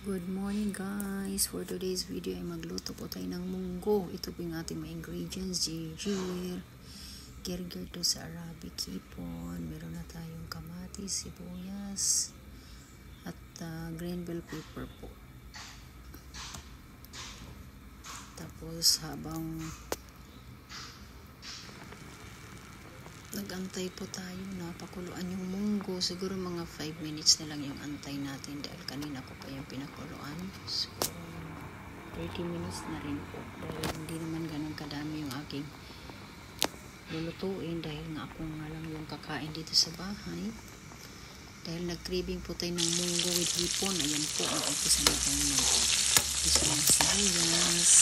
Good morning guys! For today's video ay magluto po tayo ng munggo. Ito po yung ating mga ingredients. Ginger, girgir to sa Arabic, hipon. Meron na tayong kamatis, sibuyas, at green bell pepper po. Tapos habang nag-antay po tayo na pakuluan yung munggo, siguro mga 5 minutes na lang yung antay natin dahil kanina ko pa yung pinakuluan. So 30 minutes na rin po dahil hindi naman ganun kadami yung aking lulutuin dahil nga ako nga lang yung kakain dito sa bahay. Dahil nag-craving po tayo ng munggo with hipon. Ayan po, mag-upisa na tayo mag-upisa ng sibuyas.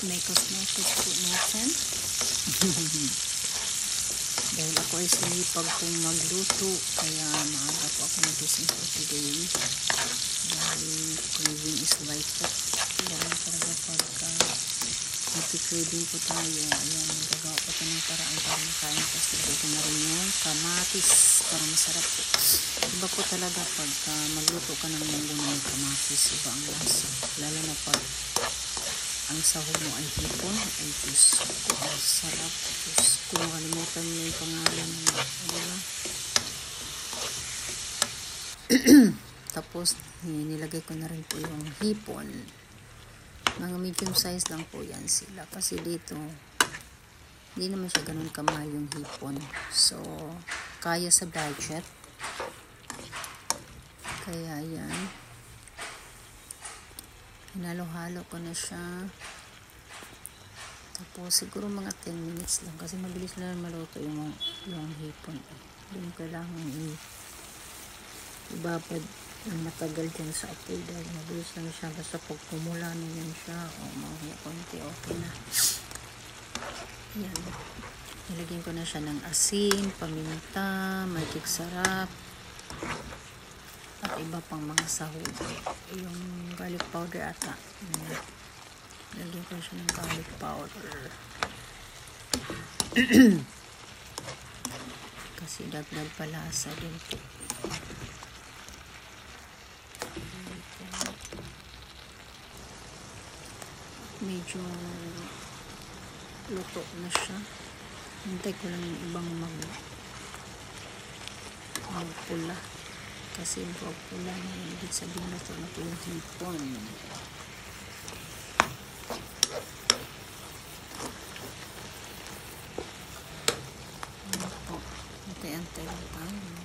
May cosmetics po natin. Dahil ako ay sinipag pong magluto, kaya maaga po ako nagising po today. Dahil craving is life po. Dahil talaga pagka nagpi-craving po tayo, ayan, gagawa po tayo ng paraan para makain. Tapos nagluto na rin yung kamatis para masarap po. Iba po talaga pagka magluto ka ng munggo na may kamatis, iba ang lasa. Lalo na pag ang sahog mo ay hipon, ay Diyos ko, ang sarap. Diyos ko, nakalimutan mo yung pangalan mo. Wala. Tapos, nilagay ko na rin po yung hipon. Mga medium size lang po yan sila. Kasi dito, hindi naman siya ganun kamahal yung hipon. So, kaya sa budget. Kaya yan. Hinalo-halo ko na siya. Tapos siguro mga 10 minutes lang kasi mabilis na maluto yung hipon. Hindi mo kailangan ibabad ng matagal dyan sa apoy dahil mabilis lang siya. Basta pag pumula na yan siya o mga konti, okay na. Yan. Nilagyan ko na siya ng asin, paminta, magic sarap, at iba pang mga sahog. Yung garlic powder ata. Lagyan ko siya ng garlic powder. Kasi dagdag palasa din po. Medyo luto na siya. Hintay ko lang yung ibang magpula. Kasi yung pula na yun, ibig sabihin na ito na po yung hipon. Ano po? Antay-antay lang tayo.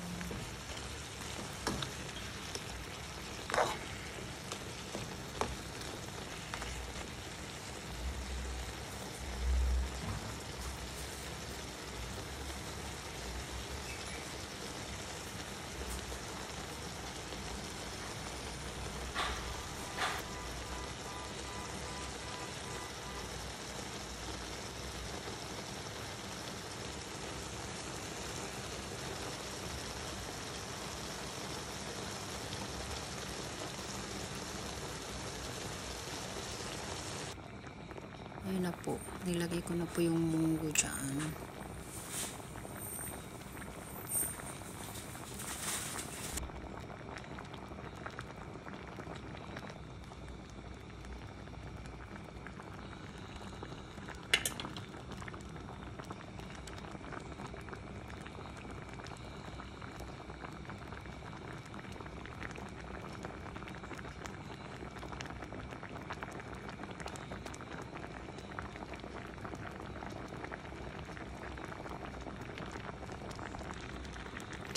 Ayun na po, nilagay ko na po yung munggo dyan.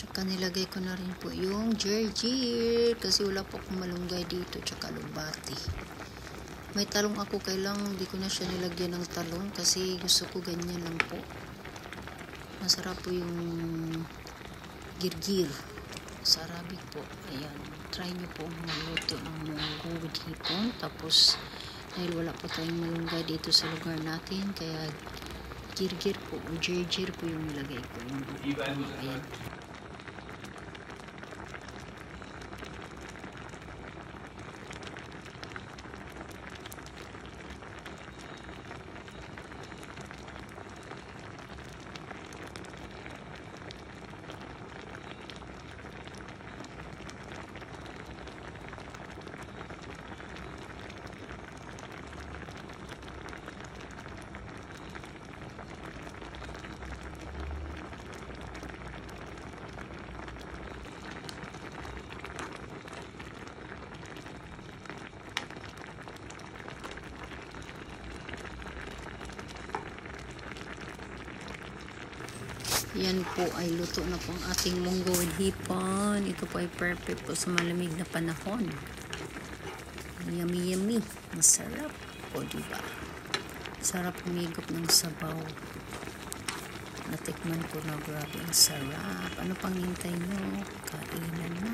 Tsaka nilagay ko na rin po yung ginger kasi wala po akong malunggay dito tsaka lubati. May talong ako, kailang hindi ko na siya nilagyan ng talong kasi gusto ko ganyan lang po. Masarap po yung girgir sa Arabic po. Ayan, try nyo po magluto ng munggo with hipon. Tapos dahil wala po tayong malunggay dito sa lugar natin, kaya girgir po o ginger po yung nilagay ko. Ayan. Yan po ay luto na po ang ating munggo with hipon. Ito po ay perfect po sa malamig na panahon. Yummy yummy. Masarap po, diba? Sarap humigop ng sabaw. Natikman ko na, grabe ang sarap. Ano pang hintay nyo? Kainan na.